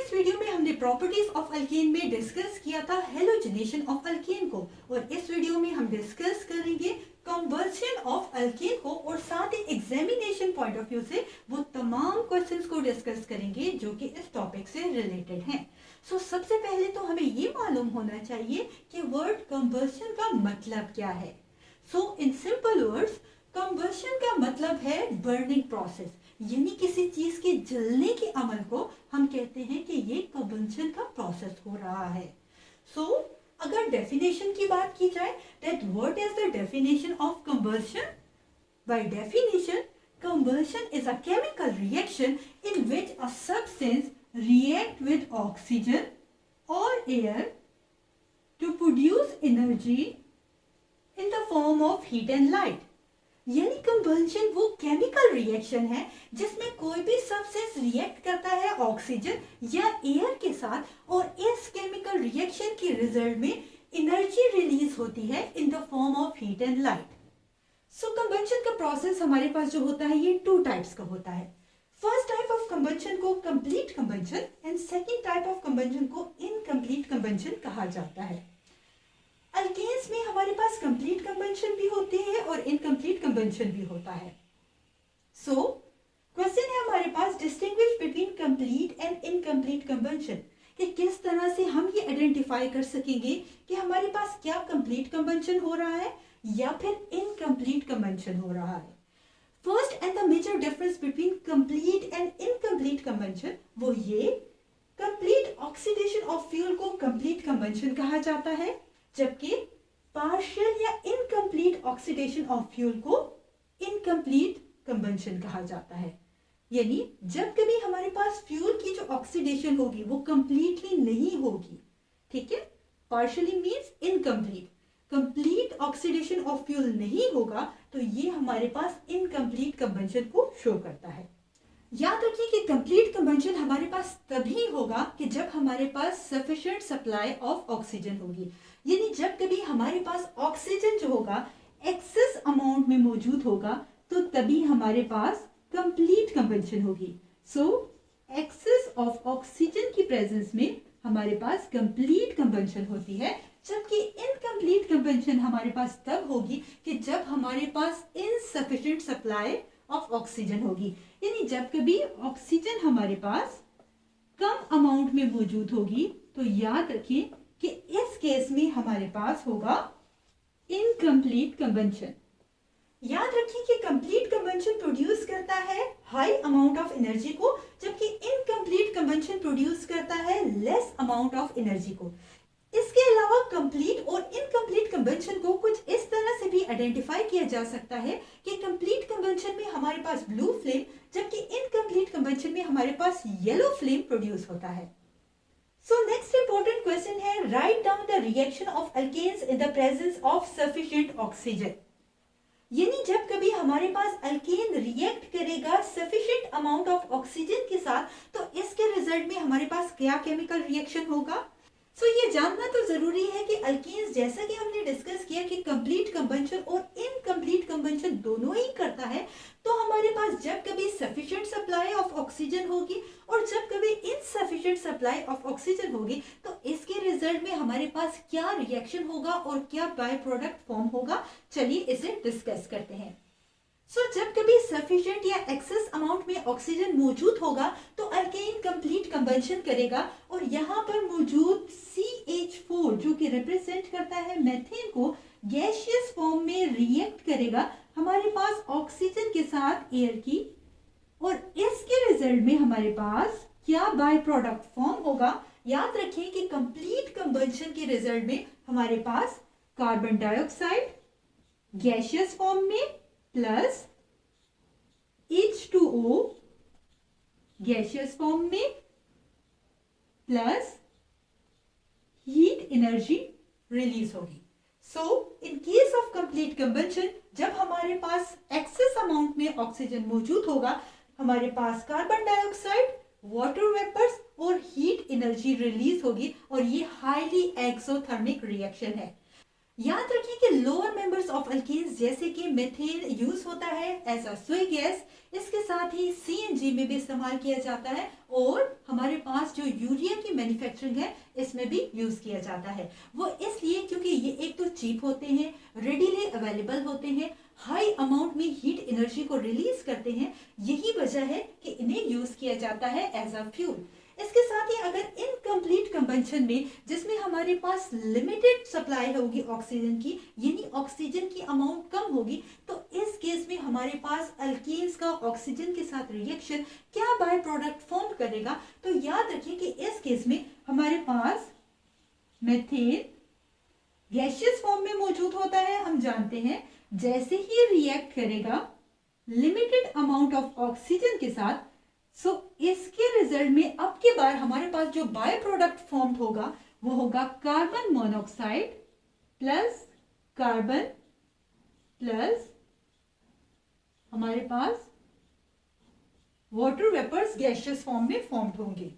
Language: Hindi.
प्रीवियस वीडियो में हमने प्रॉपर्टीज ऑफ अल्केन में डिस्कस किया था हेलोजनेशन ऑफ अल्केन को, और इस वीडियो में हम डिस्कस करेंगे कंबशन ऑफ अल्केन को, और साथ ही एग्जामिनेशन पॉइंट ऑफ व्यू से वो तमाम क्वेश्चंस को डिस्कस करेंगे जो कि इस टॉपिक से रिलेटेड हैं। सो सबसे पहले तो हमें ये मालूम होना चाहिए कि वर्ड कंबशन का मतलब क्या है। सो इन सिंपल वर्ड्स कंबशन का मतलब है बर्निंग प्रोसेस, यानी किसी चीज के जलने के अमल को हम कहते हैं कि ये कंबशन का प्रोसेस हो रहा है। सो अगर डेफिनेशन की बात की जाए, that what is the definition of combustion? By definition, combustion is a chemical reaction in which a substance react with oxygen or air to produce energy in the form of heat and light। यानी कंबशन वो केमिकल रिएक्शन है जिसमें कोई भी सब्सटेंस रिएक्ट करता है ऑक्सीजन या एयर के साथ, और इस केमिकल रिएक्शन के रिजल्ट में एनर्जी रिलीज होती है in the form of heat and light. So combustion का प्रोसेस हमारे पास जो होता है ये टू टाइप्स का होता है। फर्स्ट टाइप ऑफ कंबशन को complete combustion and second type of combustion को इनकम्प्लीट कंबशन कहा जाता है। अल्केन्स में हमारे पास कंप्लीट कंबशन भी होते हैं और इनकम्प्लीट कंबशन भी होता है। सो क्वेश्चन है हमारे पास, distinguish between complete and incomplete combustion, कि किस तरह से हम ये आइडेंटिफाई कर सकेंगे कि हमारे पास क्या कंप्लीट कंबशन हो रहा है या फिर इनकम्प्लीट कंबशन हो रहा है। First and the major difference between complete and incomplete combustion वो ये, कंप्लीट ऑक्सीडेशन ऑफ फ्यूल को कंप्लीट कंबशन कहा जाता है, जबकि पार्शियल या इनकम्प्लीट ऑक्सीडेशन ऑफ फ्यूल को इनकम्प्लीट कंबशन कहा जाता है। यानी जब कभी हमारे पास फ्यूल की जो ऑक्सीडेशन होगी वो कंप्लीटली नहीं होगी, ठीक है, partially means incomplete, complete oxidation of fuel नहीं होगा तो ये हमारे पास इनकम्प्लीट कंबशन को शो करता है। याद रखिए कि कंप्लीट कंबशन हमारे पास तभी होगा कि जब हमारे पास सफिशिएंट सप्लाई ऑफ ऑक्सीजन होगी, यानी जब कभी हमारे पास ऑक्सीजन जो होगा एक्सेस अमाउंट में मौजूद होगा तो तभी हमारे पास कंप्लीट कंबशन होगी। सो एक्सेस ऑफ ऑक्सीजन की प्रेजेंस में हमारे पास कंप्लीट कंबशन होती है, जबकि इनकम्प्लीट कंबशन हमारे पास तब होगी कि जब हमारे पास इनसफिशिएंट सप्लाई ऑफ ऑक्सीजन होगी, यानी जब कभी ऑक्सीजन हमारे पास कम अमाउंट में मौजूद होगी तो याद रखिए कि इस केस में हमारे पास होगा इनकम्प्लीट कंबशन। याद रखिए कि कंप्लीट कंबशन प्रोड्यूस करता है हाई अमाउंट ऑफ एनर्जी को, जबकि इनकम्प्लीट कंबशन प्रोड्यूस करता है लेस अमाउंट ऑफ एनर्जी को। इसके अलावा कंप्लीट और इनकम्प्लीट कंबशन को कुछ इस तरह से भी आइडेंटिफाई किया जा सकता है कि कंप्लीट कंबशन में हमारे पास ब्लू फ्लेम, जबकि इनकम्प्लीट कंबशन में हमारे पास येलो फ्लेम प्रोड्यूस होता है। सो नेक्स्ट इंपॉर्टेंट क्वेश्चन है, write down the reaction of alkanes in the presence of sufficient oxygen. यानी जब कभी हमारे पास अल्केन रिएक्ट करेगा सफिशिएंट अमाउंट ऑफ ऑक्सीजन के साथ तो इसके रिजल्ट में हमारे पास क्या केमिकल रिएक्शन होगा। सो ये जानना तो जरूरी है कि अल्केन्स, जैसा कि हमने डिस्कस किया कि कंप्लीट कंबशन और इनकम्प्लीट कंबशन दोनों ही करता है, तो हमारे पास जब कभी सफिशिएंट सप्लाई ऑफ ऑक्सीजन होगी और जब कभी इनसफिशिएंट सप्लाई ऑफ ऑक्सीजन होगी तो इसके रिजल्ट में हमारे पास क्या रिएक्शन होगा और क्या बाय प्रोडक्ट फॉर्म होगा। चलिए इसे डिस्कस करते हैं। जब कभी सफिशिएंट या एक्सेस अमाउंट में ऑक्सीजन मौजूद होगा तो अल्केन कंप्लीट कंबशन करेगा, और यहाँ पर मौजूद CH4 जो कि रिप्रेजेंट करता है मेथेन को गैसियस फॉर्म में रिएक्ट करेगा हमारे पास ऑक्सीजन के साथ एयर की, और इसके रिजल्ट में हमारे पास क्या बाय प्रोडक्ट फॉर्म होगा। याद रखिए कि कंप्लीट कंबशन के रिजल्ट में हमारे पास कार्बन डाइऑक्साइड गैसियस फॉर्म में प्लस H2O गैसियस फॉर्म में प्लस हीट एनर्जी रिलीज होगी। So in case of complete combustion जब हमारे पास एक्सेस अमाउंट में ऑक्सीजन मौजूद होगा हमारे पास कार्बन डाइऑक्साइड, वाटर वेपर्स और हीट एनर्जी रिलीज होगी, और ये हाईली एक्सोथर्मिक रिएक्शन है। याद रखिए कि लोअर मेंबर्स ऑफ अल्केन्स जैसे कि मेथेन यूज होता है एज अ सुई गैस, इसके साथ ही सीएनजी में भी इस्तेमाल किया जाता है और हमारे पास जो यूरिया की मैन्युफैक्चरिंग है इसमें भी यूज किया जाता है। वो इसलिए क्योंकि ये एक तो चीप होते हैं, रेडीली अवेलेबल होते हैं, हाई अमाउंट में हीट एनर्जी को रिलीज करते हैं, यही वजह है कि इन्हें यूज किया जाता है एज अ फ्यूल। इसके साथ ही अगर इनकम्प्लीट कंबंशन में जिसमें हमारे पास लिमिटेड सप्लाई होगी ऑक्सीजन की, यानी ऑक्सीजन की अमाउंट कम होगी, तो इस केस में हमारे पास अल्केन्स का ऑक्सीजन के साथ रिएक्शन क्या बाय प्रोडक्ट फॉर्म करेगा। तो याद रखिए कि इस केस में हमारे पास मेथेन गैसियस फॉर्म में मौजूद होता है, हम जानते हैं। जैसे ही रिएक्ट करेगा लिमिटेड अमाउंट ऑफ ऑक्सीजन के साथ, सो इसके रिजल्ट में अब की बार हमारे पास जो बाय प्रोडक्ट फॉर्म होगा वो होगा carbon monoxide plus carbon plus हमारे पास वाटर वेपर्स गैसियस फॉर्म में फॉर्म होंगे।